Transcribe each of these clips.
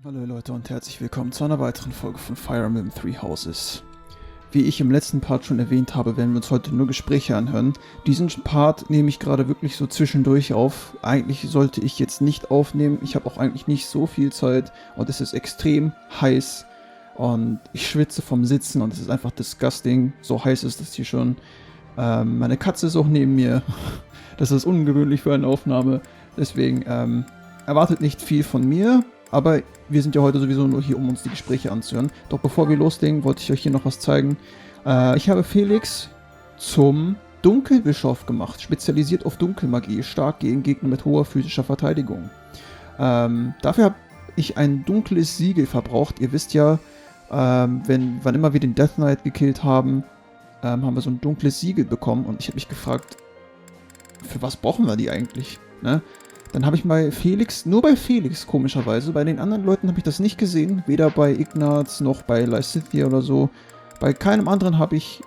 Hallo Leute und herzlich willkommen zu einer weiteren Folge von Fire Emblem Three Houses. Wie ich im letzten Part schon erwähnt habe, werden wir uns heute nur Gespräche anhören. Diesen Part nehme ich gerade wirklich so zwischendurch auf. Eigentlich sollte ich jetzt nicht aufnehmen. Ich habe auch eigentlich nicht so viel Zeit und es ist extrem heiß und ich schwitze vom Sitzen und es ist einfach disgusting. So heiß ist es hier schon. Meine Katze ist auch neben mir. Das ist ungewöhnlich für eine Aufnahme. Deswegen erwartet nicht viel von mir. Aber wir sind ja heute sowieso nur hier, um uns die Gespräche anzuhören. Doch bevor wir loslegen, wollte ich euch hier noch was zeigen. Ich habe Felix zum Dunkelbischof gemacht, spezialisiert auf Dunkelmagie, stark gegen Gegner mit hoher physischer Verteidigung. Dafür habe ich ein dunkles Siegel verbraucht. Ihr wisst ja, wann immer wir den Death Knight gekillt haben, haben wir so ein dunkles Siegel bekommen. Und ich habe mich gefragt, für was brauchen wir die eigentlich? Ne? Dann habe ich bei Felix, nur bei Felix komischerweise, bei den anderen Leuten habe ich das nicht gesehen, weder bei Ignaz noch bei Lysithia oder so. Bei keinem anderen habe ich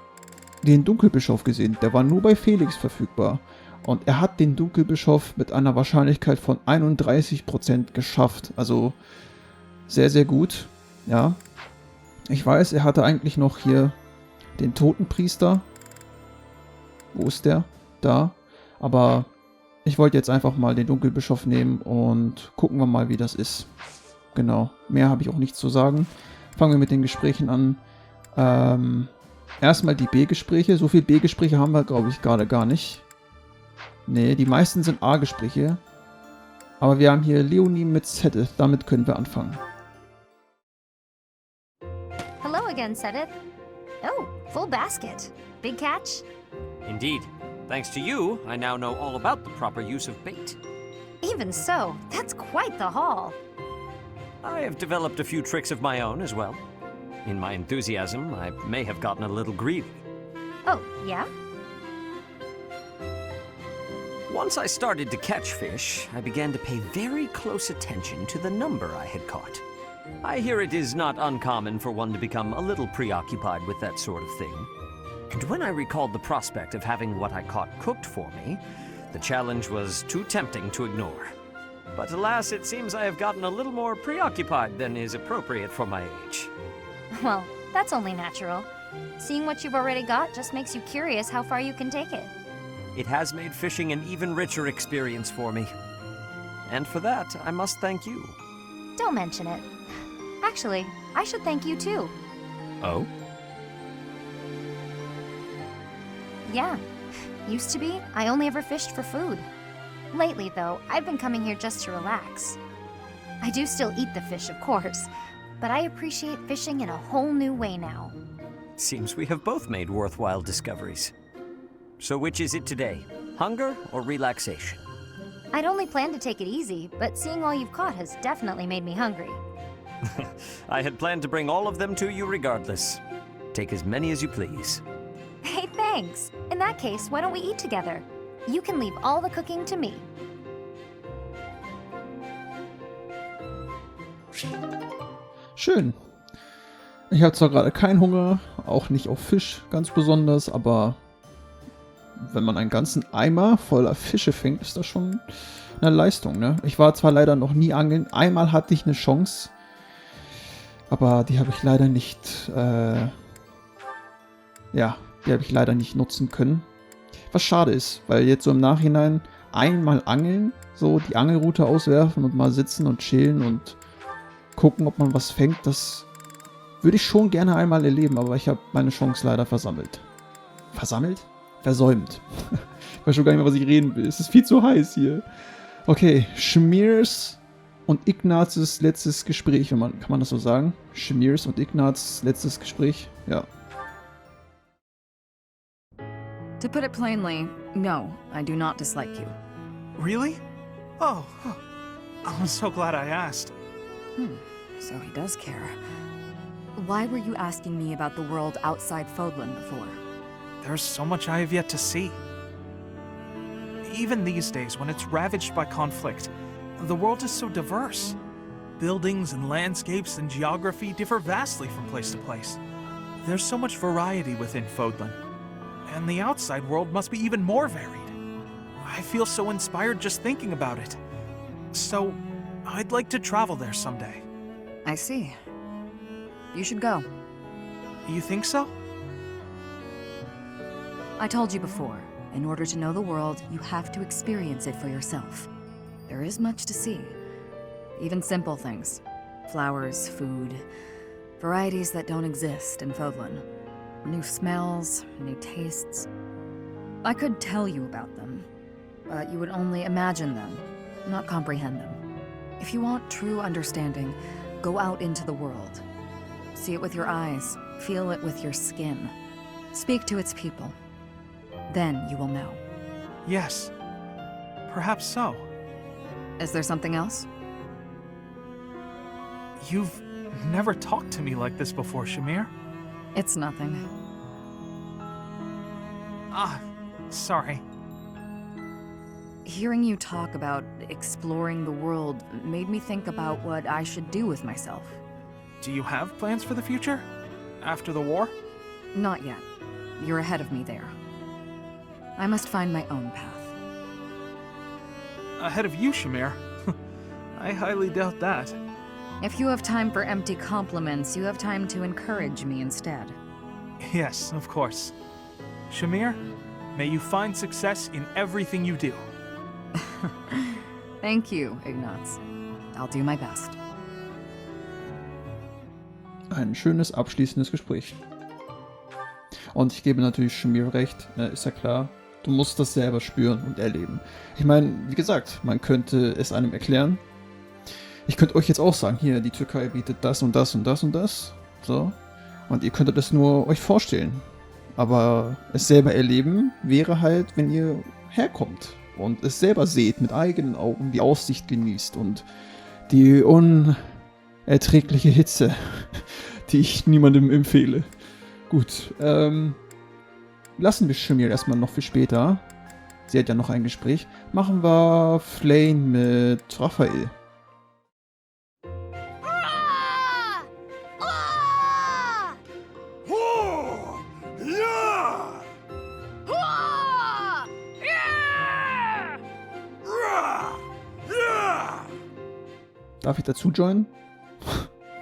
den Dunkelbischof gesehen, der war nur bei Felix verfügbar. Und er hat den Dunkelbischof mit einer Wahrscheinlichkeit von 31% geschafft, also sehr, sehr gut, ja. Ich weiß, er hatte eigentlich noch hier den Totenpriester. Wo ist der? Da. Aber ich wollte jetzt einfach mal den Dunkelbischof nehmen und gucken wir mal, wie das ist. Genau, mehr habe ich auch nichts zu sagen. Fangen wir mit den Gesprächen an. Erstmal die B-Gespräche. So viele B-Gespräche haben wir, glaube ich, gerade gar nicht. Nee, die meisten sind A-Gespräche. Aber wir haben hier Leonie mit Sedith. Damit können wir anfangen. Hello again, Sedith. Oh, full basket. Big catch? Indeed. Thanks to you, I now know all about the proper use of bait. Even so, that's quite the haul. I have developed a few tricks of my own as well. In my enthusiasm, I may have gotten a little greedy. Oh, yeah? Once I started to catch fish, I began to pay very close attention to the number I had caught. I hear it is not uncommon for one to become a little preoccupied with that sort of thing. And when I recalled the prospect of having what I caught cooked for me, the challenge was too tempting to ignore. But alas, it seems I have gotten a little more preoccupied than is appropriate for my age. Well, that's only natural. Seeing what you've already got just makes you curious how far you can take it. It has made fishing an even richer experience for me. And for that, I must thank you. Don't mention it. Actually, I should thank you too. Oh? Yeah. Used to be, I only ever fished for food. Lately, though, I've been coming here just to relax. I do still eat the fish, of course, but I appreciate fishing in a whole new way now. Seems we have both made worthwhile discoveries. So which is it today? Hunger or relaxation? I'd only planned to take it easy, but seeing all you've caught has definitely made me hungry. I had planned to bring all of them to you regardless. Take as many as you please. Hey, thanks. In that case, why don't we eat together? You can leave all the cooking to me. Schön. Ich habe zwar gerade keinen Hunger, auch nicht auf Fisch ganz besonders, aber wenn man einen ganzen Eimer voller Fische fängt, ist das schon eine Leistung, ne? Ich war zwar leider noch nie angeln, einmal hatte ich eine Chance, aber die habe ich leider nicht, die habe ich leider nicht nutzen können. Was schade ist, weil jetzt so im Nachhinein einmal angeln, so die Angelrute auswerfen und mal sitzen und chillen und gucken, ob man was fängt, das würde ich schon gerne einmal erleben, aber ich habe meine Chance leider versammelt. Versammelt? Versäumt. Ich weiß schon gar nicht mehr, was ich reden will. Es ist viel zu heiß hier. Okay, Schmiers und Ignazes letztes Gespräch, kann man das so sagen? Schmiers und Ignaz letztes Gespräch? Ja. To put it plainly, no, I do not dislike you. Really? Oh, I'm so glad I asked. So he does care. Why were you asking me about the world outside Fódlan before? There's so much I have yet to see. Even these days, when it's ravaged by conflict, the world is so diverse. Buildings and landscapes and geography differ vastly from place to place. There's so much variety within Fódlan. And the outside world must be even more varied. I feel so inspired just thinking about it. So, I'd like to travel there someday. I see. You should go. You think so? I told you before, in order to know the world, you have to experience it for yourself. There is much to see. Even simple things. Flowers, food, varieties that don't exist in Fódlan. New smells, new tastes. I could tell you about them, but you would only imagine them, not comprehend them. If you want true understanding, go out into the world. See it with your eyes, feel it with your skin. Speak to its people. Then you will know. Yes. Perhaps so. Is there something else? You've never talked to me like this before, Shamir. It's nothing. Ah, sorry. Hearing you talk about exploring the world made me think about what I should do with myself. Do you have plans for the future? After the war? Not yet. You're ahead of me there. I must find my own path. Ahead of you, Shamir. I highly doubt that. If you have time for empty compliments, you have time to encourage me instead. Yes, of course. Shamir, may you find success in everything you do. Thank you, Ignaz. I'll do my best. Ein schönes abschließendes Gespräch. Und ich gebe natürlich Shamir recht, ist ja klar. Du musst das selber spüren und erleben. Ich meine, wie gesagt, man könnte es einem erklären. Ich könnte euch jetzt auch sagen, hier, die Türkei bietet das und das und das und das. So. Und ihr könntet das nur euch vorstellen. Aber es selber erleben wäre halt, wenn ihr herkommt und es selber seht, mit eigenen Augen die Aussicht genießt und die unerträgliche Hitze, die ich niemandem empfehle. Gut, lassen wir Shamir erstmal noch für später. Sie hat ja noch ein Gespräch. Machen wir Fódlan mit Raphael. Darf ich dazu joinen?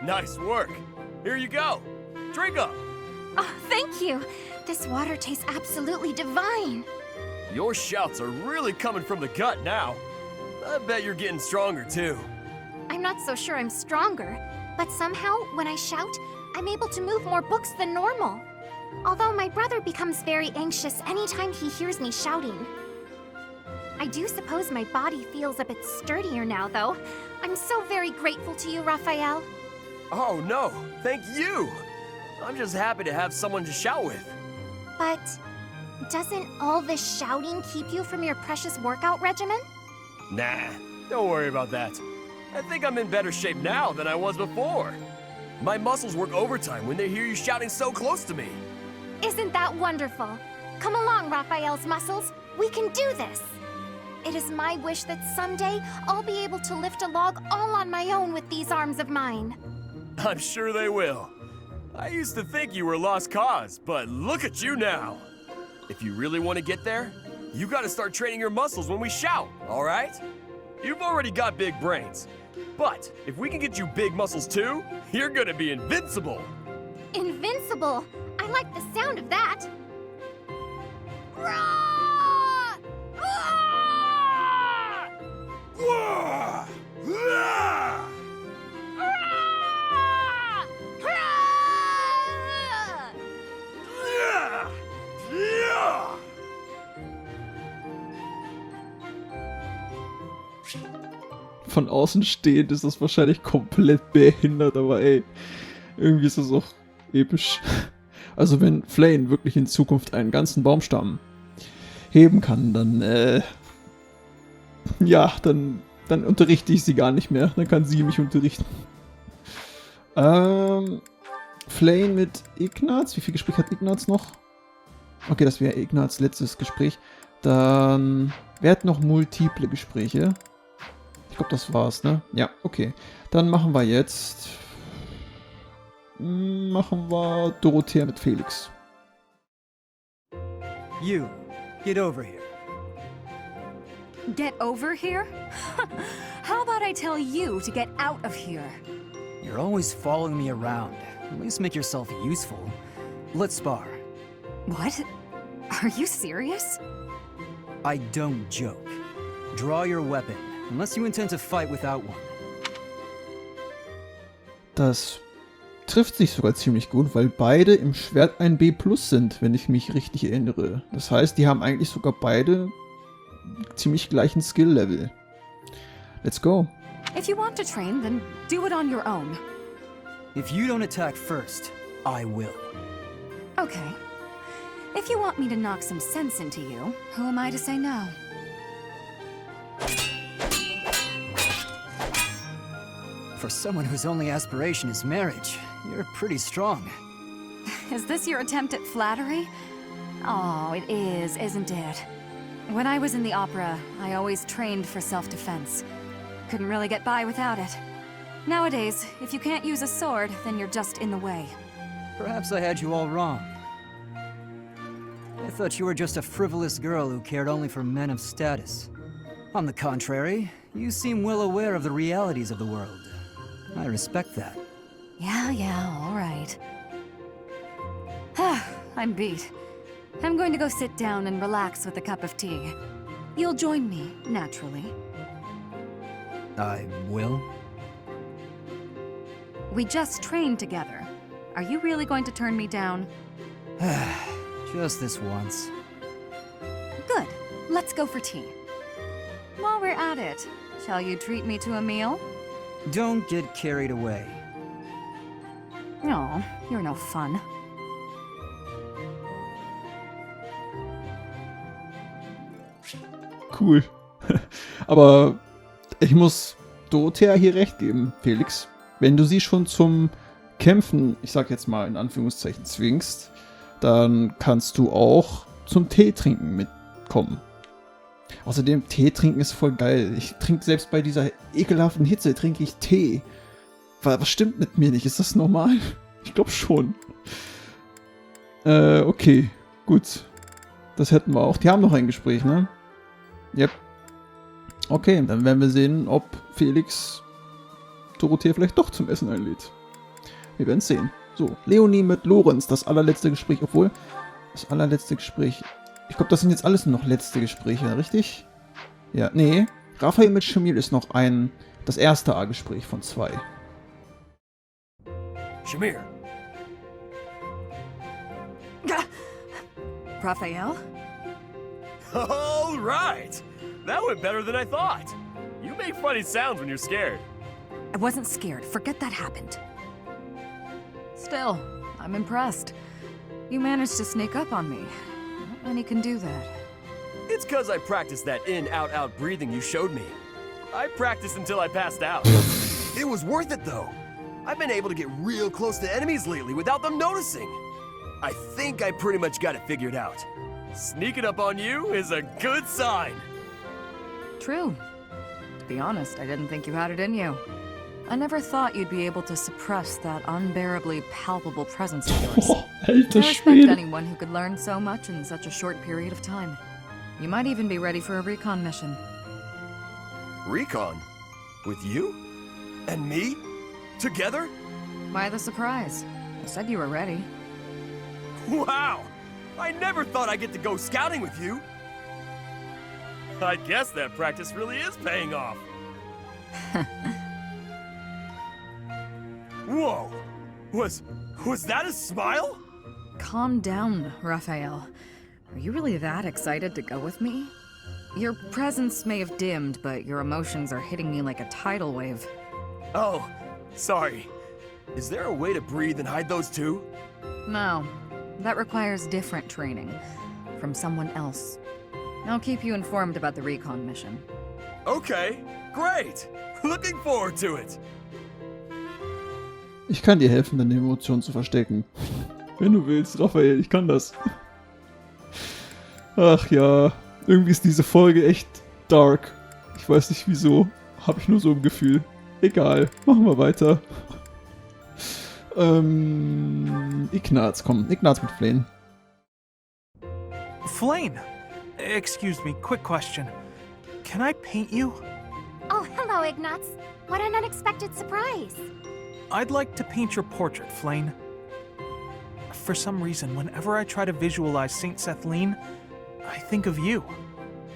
Nice work. Here you go. Drink up. Oh, thank you. This water tastes absolutely divine. Your shouts are really coming from the gut now. I bet you're getting stronger too. I'm not so sure I'm stronger, but somehow, when I shout, I'm able to move more books than normal. Although my brother becomes very anxious anytime he hears me shouting. I do suppose my body feels a bit sturdier now, though. I'm so very grateful to you, Raphael. Oh no, thank you. I'm just happy to have someone to shout with. But doesn't all this shouting keep you from your precious workout regimen? Nah, don't worry about that. I think I'm in better shape now than I was before. My muscles work overtime when they hear you shouting so close to me. Isn't that wonderful? Come along, Raphael's muscles. We can do this. It is my wish that someday I'll be able to lift a log all on my own with these arms of mine. I'm sure they will. I used to think you were a lost cause, but look at you now. If you really want to get there, you gotta start training your muscles when we shout, all right? You've already got big brains, but if we can get you big muscles too, you're gonna be invincible. Invincible! I like the sound of that. Roar! Ah! Wah! Ah! Von außen stehend ist das wahrscheinlich komplett behindert, aber ey, irgendwie ist das auch episch. Also wenn Fódlan wirklich in Zukunft einen ganzen Baumstamm heben kann, dann, ja, dann unterrichte ich sie gar nicht mehr. Dann kann sie mich unterrichten. Fódlan mit Ignaz. Wie viel Gespräch hat Ignaz noch? Okay, das wäre Ignaz letztes Gespräch. Dann, wer hat noch multiple Gespräche? Ich glaube, das war's, ne? Ja, okay. Dann machen wir jetzt... Dorothea mit Felix. You, get over here. Get over here? How about I tell you to get out of here? You're always following me around. At least make yourself useful. Let's spar. What? Are you serious? I don't joke. Draw your weapon, unless you intend to fight without one. Das trifft sich sogar ziemlich gut, weil beide im Schwert ein B+ sind, wenn ich mich richtig erinnere. Das heißt, die haben eigentlich sogar beide ziemlich gleichen Skill-Level. Let's go. If you want to train, then do it on your own. If you don't attack first, I will. Okay. If you want me to knock some sense into you, who am I to say no? For someone whose only aspiration is marriage, you're pretty strong. Is this your attempt at flattery? Oh, it is, isn't it? When I was in the opera, I always trained for self-defense. Couldn't really get by without it. Nowadays, if you can't use a sword, then you're just in the way. Perhaps I had you all wrong. I thought you were just a frivolous girl who cared only for men of status. On the contrary, you seem well aware of the realities of the world. I respect that. Yeah, all right. I'm beat. I'm going to go sit down and relax with a cup of tea. You'll join me, naturally. I will? We just trained together. Are you really going to turn me down? Just this once. Good. Let's go for tea. While we're at it, shall you treat me to a meal? Don't get carried away. Oh, you're no fun. Cool. Aber ich muss Dorothea hier recht geben, Felix. Wenn du sie schon zum Kämpfen, ich sag jetzt mal in Anführungszeichen, zwingst, dann kannst du auch zum Tee trinken mitkommen. Außerdem, Tee trinken ist voll geil. Ich trinke selbst bei dieser ekelhaften Hitze, trinke ich Tee. Was stimmt mit mir nicht? Ist das normal? Ich glaube schon. Okay, gut. Das hätten wir auch. Die haben noch ein Gespräch, ne? Yep. Okay, dann werden wir sehen, ob Felix Dorothea vielleicht doch zum Essen einlädt. Wir werden es sehen. So, Leonie mit Lorenz, das allerletzte Gespräch. Obwohl, das allerletzte Gespräch... Ich glaube, das sind jetzt alles nur noch letzte Gespräche, richtig? Ja, nee. Raphael mit Shamil ist noch das erste A-Gespräch von 2. Shamir. Raphael? All right! That went better than I thought. You make funny sounds when you're scared. I wasn't scared. Forget that happened. Still, I'm impressed. You managed to sneak up on me. Not many can do that. It's because I practiced that in-out-out breathing you showed me. I practiced until I passed out. It was worth it, though. I've been able to get real close to enemies lately without them noticing. I think I pretty much got it figured out. Sneaking up on you is a good sign. True. To be honest, I didn't think you had it in you. I never thought you'd be able to suppress that unbearably palpable presence of yours. Oh, alter I respect Schwede. anyone who could learn so much in such a short period of time. You might even be ready for a recon mission. Recon? With you? And me? Together? Why the surprise? I said you were ready. Wow! I never thought I'd get to go scouting with you. I guess that practice really is paying off. Whoa! Was that a smile? Calm down, Raphael. Are you really that excited to go with me? Your presence may have dimmed, but your emotions are hitting me like a tidal wave. Oh, sorry. Is there a way to breathe and hide those too? No, that requires different training. From someone else. I'll keep you informed about the recon mission. Okay, great! Looking forward to it! Ich kann dir helfen, deine Emotionen zu verstecken. Wenn du willst, Raphael, ich kann das. Ach ja, irgendwie ist diese Folge echt dark. Ich weiß nicht wieso, habe ich nur so ein Gefühl. Egal, machen wir weiter. Ignaz, komm, Ignaz mit Flane. Flame! Excuse me, quick question. Can I paint you? Oh, hello, Ignaz. What an unexpected surprise. I'd like to paint your portrait, Flayn. For some reason, whenever I try to visualize Saint Sethlene, I think of you.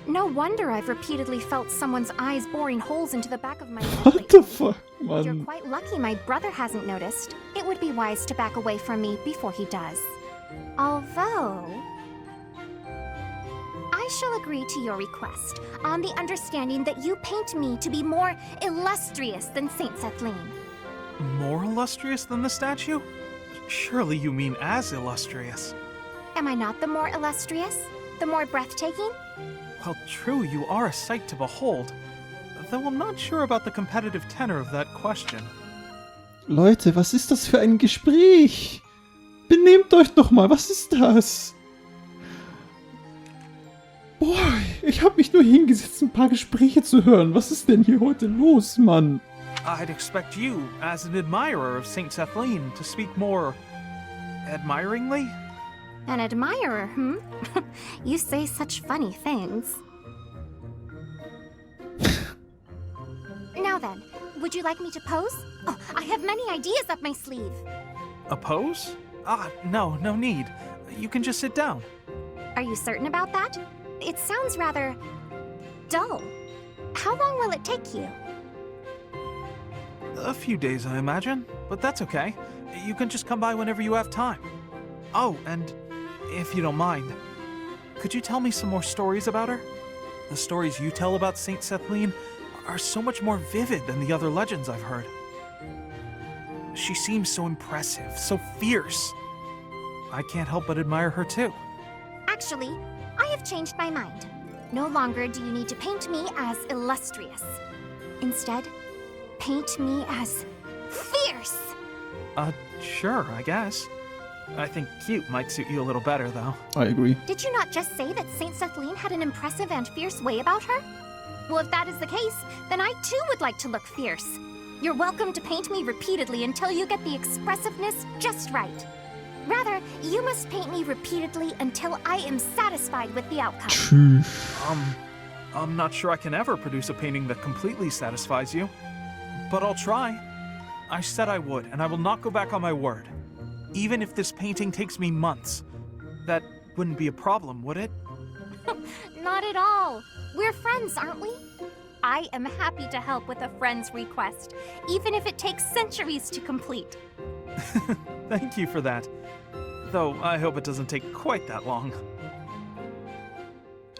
No wonder I've repeatedly felt someone's eyes boring holes into the back of my head What lately. the fuck, You're Mann? quite lucky my brother hasn't noticed. It would be wise to back away from me before he does. Although, I shall agree to your request on the understanding that you paint me to be more illustrious than Saint Sethlene. More illustrious than the statue? Surely you mean as illustrious. Am I not the more illustrious? The more breathtaking? Well, true, you are a sight to behold. Though I'm not sure about the competitive tenor of that question. Leute, was ist das für ein Gespräch? Benehmt euch doch mal, was ist das? Boah, ich habe mich nur hingesetzt, ein paar Gespräche zu hören. Was ist denn hier heute los, Mann? I'd expect you, as an admirer of Saint Sethlene, to speak more admiringly? An admirer, hmm? You say such funny things. Now then, would you like me to pose? Oh, I have many ideas up my sleeve. A pose? No need. You can just sit down. Are you certain about that? It sounds rather dull. How long will it take you? A few days, I imagine, but that's okay. You can just come by whenever you have time. Oh, and if you don't mind, could you tell me some more stories about her? The stories you tell about Saint Sethlene are so much more vivid than the other legends I've heard. She seems so impressive, so fierce. I can't help but admire her too. Actually, I have changed my mind. No longer do you need to paint me as illustrious. Instead, paint me as fierce! Sure, I guess. I think cute might suit you a little better, though. I agree. Did you not just say that Saint Sethlene had an impressive and fierce way about her? Well, if that is the case, then I too would like to look fierce. You're welcome to paint me repeatedly until you get the expressiveness just right. Rather, you must paint me repeatedly until I am satisfied with the outcome. Tschüss. I'm not sure I can ever produce a painting that completely satisfies you. But I'll try. I said I would, and I will not go back on my word. Even if this painting takes me months. That wouldn't be a problem, would it? Not at all. We're friends, aren't we? I am happy to help with a friend's request, even if it takes centuries to complete. Thank you for that. Though I hope it doesn't take quite that long.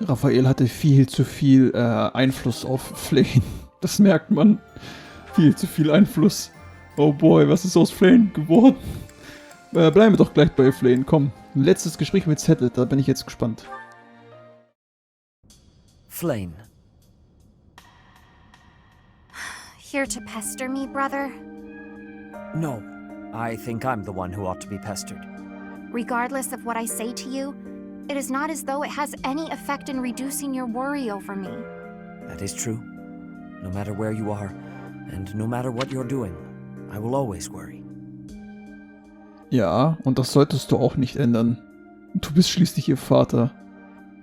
Raphael hatte viel zu viel Einfluss auf Flayn. Das merkt man. Viel zu viel Einfluss. Oh boy, was ist aus Flayn geworden? Bleiben wir doch gleich bei Flayn. Komm, ein letztes Gespräch mit Zettel, da bin ich jetzt gespannt. Flayn. Here to pester me, brother? No, I think I'm the one who ought to be pestered. Regardless of what I say to you, it is not as though it has any effect in reducing your worry over me. That is true. No matter where you are, and no matter what you're doing, I will always worry. Ja, und das solltest du auch nicht ändern. Du bist schließlich ihr Vater.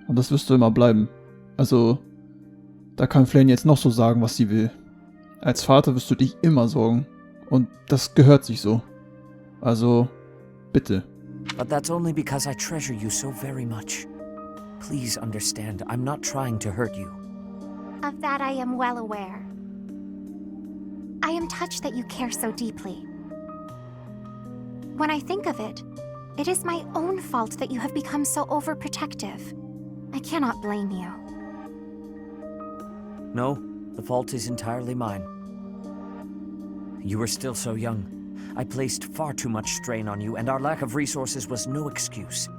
Und das wirst du immer bleiben. Also, da kann Flayn jetzt noch so sagen, was sie will. Als Vater wirst du dich immer sorgen. Und das gehört sich so. Also, bitte. But that's only because I treasure you so very much. Please understand, I'm not trying to hurt you. Of that I am well aware. I am touched that you care so deeply. When I think of it, it is my own fault that you have become so overprotective. I cannot blame you. No, the fault is entirely mine. You were still so young. I placed far too much strain on you, and our lack of resources was no excuse.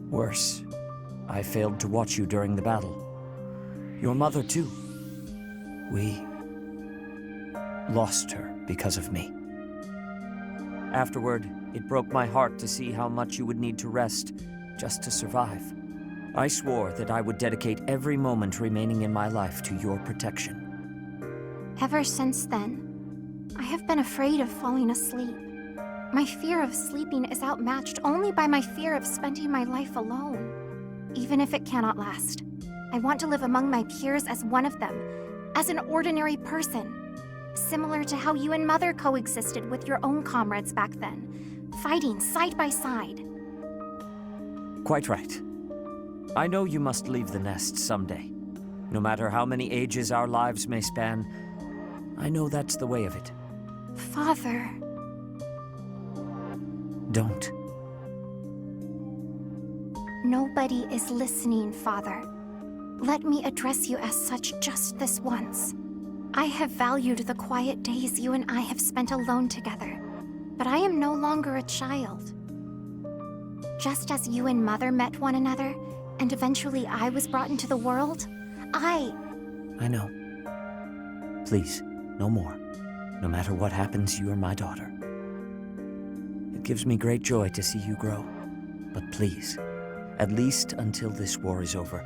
Worse, I failed to watch you during the battle. Your mother, too. We lost her because of me. Afterward, it broke my heart to see how much you would need to rest just to survive. I swore that I would dedicate every moment remaining in my life to your protection. Ever since then, I have been afraid of falling asleep. My fear of sleeping is outmatched only by my fear of spending my life alone. Even if it cannot last, I want to live among my peers as one of them, as an ordinary person. Similar to how you and Mother coexisted with your own comrades back then, fighting side by side. Quite right. I know you must leave the nest someday. No matter how many ages our lives may span, I know that's the way of it. Father... Don't. Nobody is listening, Father. Let me address you as such just this once. I have valued the quiet days you and I have spent alone together, but I am no longer a child. Just as you and Mother met one another, and eventually I was brought into the world, I know. Please, no more. No matter what happens, you are my daughter. It gives me great joy to see you grow. But please, at least until this war is over,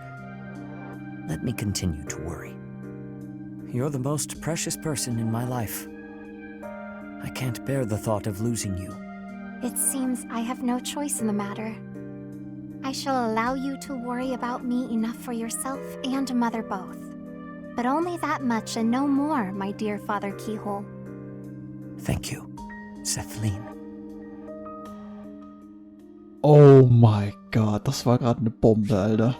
let me continue to worry. You're the most precious person in my life. I can't bear the thought of losing you. It seems I have no choice in the matter. I shall allow you to worry about me enough for yourself and Mother both. But only that much and no more, my dear Father Keyhole. Thank you, Sethlin. Oh my Gott, das war gerade eine Bombe, Alter.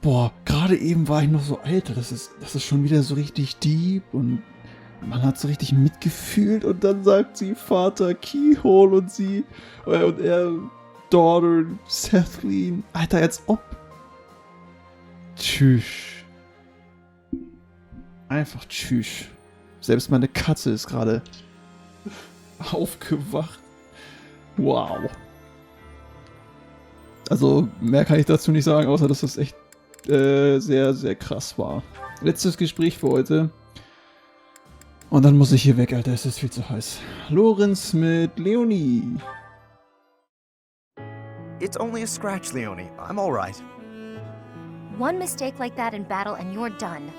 Boah, gerade eben war ich noch so, Alter, das ist schon wieder so richtig deep und man hat so richtig mitgefühlt und dann sagt sie Vater Keyhole und sie und er Daughter Sethlin. Alter, als ob. Tschüss. Einfach tschüss. Selbst meine Katze ist gerade aufgewacht. Wow. Also, mehr kann ich dazu nicht sagen, außer dass das echt sehr, sehr krass war. Letztes Gespräch für heute. Und dann muss ich hier weg, Alter. Es ist viel zu heiß. Lorenz mit Leonie. It's only a scratch, Leonie. I'm all right. One mistake like that in battle and you're done.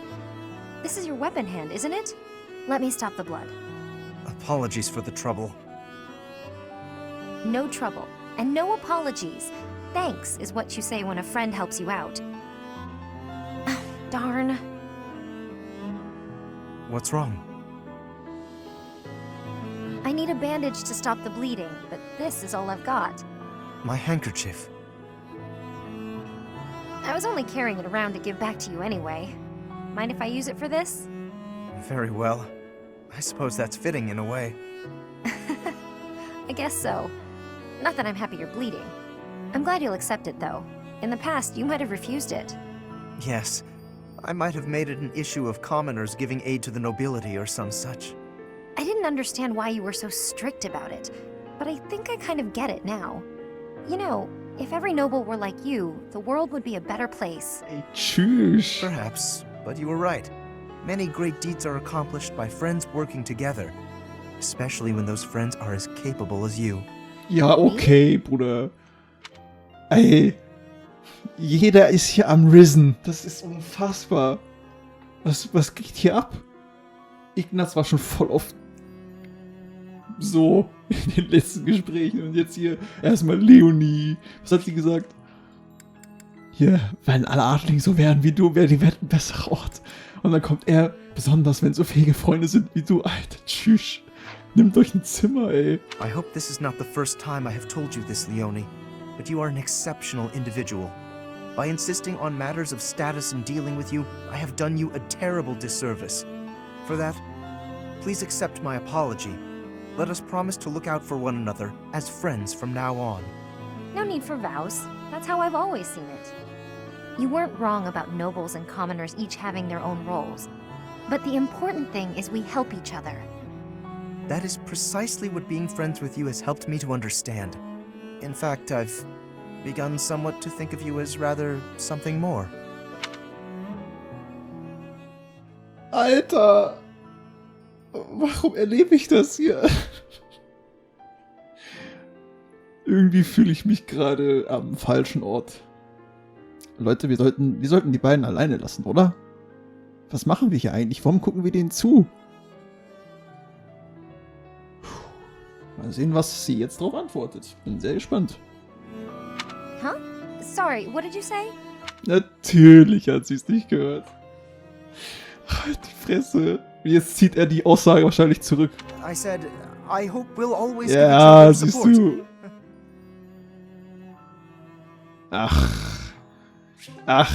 This is your weapon hand, isn't it? Let me stop the blood. Apologies for the trouble. No trouble, and no apologies. Thanks is what you say when a friend helps you out. Darn. What's wrong? I need a bandage to stop the bleeding, but this is all I've got. My handkerchief. I was only carrying it around to give back to you anyway. Mind if I use it for this? Very well. I suppose that's fitting in a way. I guess so. Not that I'm happy you're bleeding. I'm glad you'll accept it, though. In the past, you might have refused it. Yes. I might have made it an issue of commoners giving aid to the nobility or some such. I didn't understand why you were so strict about it, but I think I kind of get it now. You know, if every noble were like you, the world would be a better place. Ey, tschüss. Perhaps, but you were right. Many great deeds are accomplished by friends working together. Especially when those friends are as capable as you. Ja, okay, Bruder. Ey, jeder ist hier am Risen. Das ist unfassbar. Was geht hier ab? Ignaz war schon voll oft so in den letzten Gesprächen und jetzt hier erstmal Leonie. Was hat sie gesagt? Hier, wenn alle Adligen so wären wie du, wäre die Welt ein besserer Ort. Und dann kommt er, besonders wenn so fähige Freunde sind wie du. Alter, tschüss. Nimmt euch ein Zimmer, ey. I hope this is not the first time I have told you this, Leonie, but you are an exceptional individual. By insisting on matters of status and dealing with you, I have done you a terrible disservice. For that, please accept my apology. Let us promise to look out for one another as friends from now on. No need for vows. That's how I've always seen it. You weren't wrong about nobles and commoners each having their own roles. But the important thing is we help each other. That is precisely what being friends with you has helped me to understand. In fact, I've begun somewhat to think of you as rather something more. Alter. Warum erlebe ich das hier? Irgendwie fühle ich mich gerade am falschen Ort. Leute, wir sollten die beiden alleine lassen, oder? Was machen wir hier eigentlich? Warum gucken wir denen zu? Mal sehen, was sie jetzt drauf antwortet. Bin sehr gespannt. Huh? Sorry, what did you say? Natürlich hat sie es nicht gehört. Halt die Fresse. Jetzt zieht er die Aussage wahrscheinlich zurück. I said, I hope we'll always give each Ja, other siehst support. du. Ach,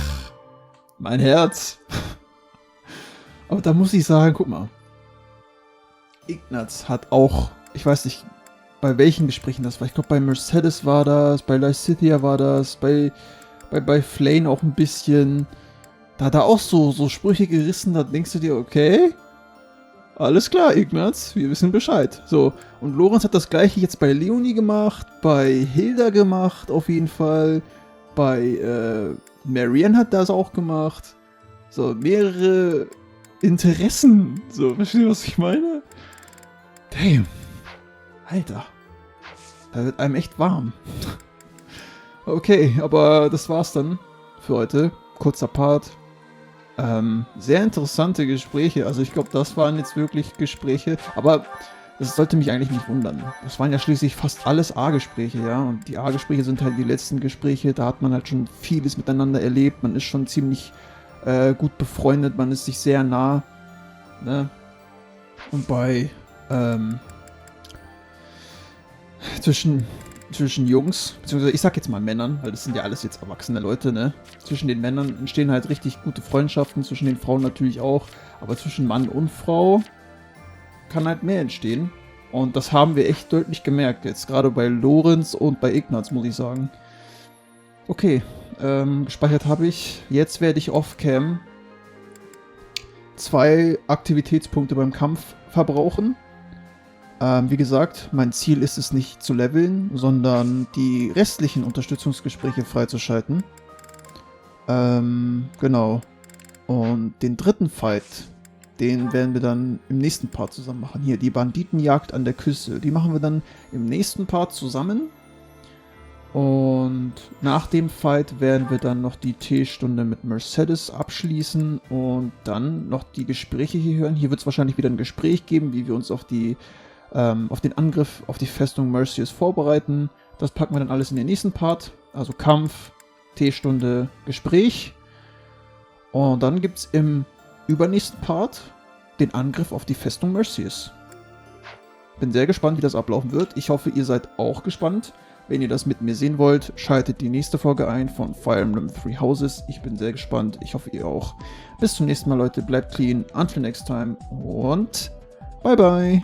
mein Herz. Aber da muss ich sagen, guck mal. Ignaz hat auch, ich weiß nicht, bei welchen Gesprächen das war. Ich glaube, bei Mercedes war das, bei Lysithia war das, bei Flane auch ein bisschen. Da hat er auch so Sprüche gerissen, da denkst du dir, okay, alles klar, Ignaz, wir wissen Bescheid. So, und Lorenz hat das gleiche jetzt bei Leonie gemacht, bei Hilda gemacht, auf jeden Fall. Bei Marianne hat das auch gemacht. So, mehrere Interessen. So, verstehst du, was ich meine? Damn. Alter. Da wird einem echt warm. Okay, aber das war's dann für heute. Kurzer Part. Sehr interessante Gespräche. Also ich glaube, das waren jetzt wirklich Gespräche. Aber das sollte mich eigentlich nicht wundern. Das waren ja schließlich fast alles A-Gespräche, ja. Und die A-Gespräche sind halt die letzten Gespräche. Da hat man halt schon vieles miteinander erlebt. Man ist schon ziemlich gut befreundet. Man ist sich sehr nah. Ne? Und bei zwischen Jungs, beziehungsweise ich sag jetzt mal Männern, weil das sind ja alles jetzt erwachsene Leute, ne? Zwischen den Männern entstehen halt richtig gute Freundschaften, zwischen den Frauen natürlich auch, aber zwischen Mann und Frau kann halt mehr entstehen. Und das haben wir echt deutlich gemerkt, jetzt gerade bei Lorenz und bei Ignaz, muss ich sagen. Okay, gespeichert habe ich. Jetzt werde ich off-cam 2 Aktivitätspunkte beim Kampf verbrauchen. Wie gesagt, mein Ziel ist es nicht zu leveln, sondern die restlichen Unterstützungsgespräche freizuschalten. Genau. Und den dritten Fight, den werden wir dann im nächsten Part zusammen machen. Hier, die Banditenjagd an der Küste. Die machen wir dann im nächsten Part zusammen. Und nach dem Fight werden wir dann noch die Teestunde mit Mercedes abschließen und dann noch die Gespräche hier hören. Hier wird es wahrscheinlich wieder ein Gespräch geben, wie wir uns auf den Angriff auf die Festung Mercedes vorbereiten. Das packen wir dann alles in den nächsten Part. Also Kampf, Teestunde, Gespräch. Und dann gibt es im übernächsten Part den Angriff auf die Festung Mercedes. Bin sehr gespannt, wie das ablaufen wird. Ich hoffe, ihr seid auch gespannt. Wenn ihr das mit mir sehen wollt, schaltet die nächste Folge ein von Fire Emblem 3 Houses. Ich bin sehr gespannt. Ich hoffe, ihr auch. Bis zum nächsten Mal, Leute. Bleibt clean. Until next time. Und bye bye.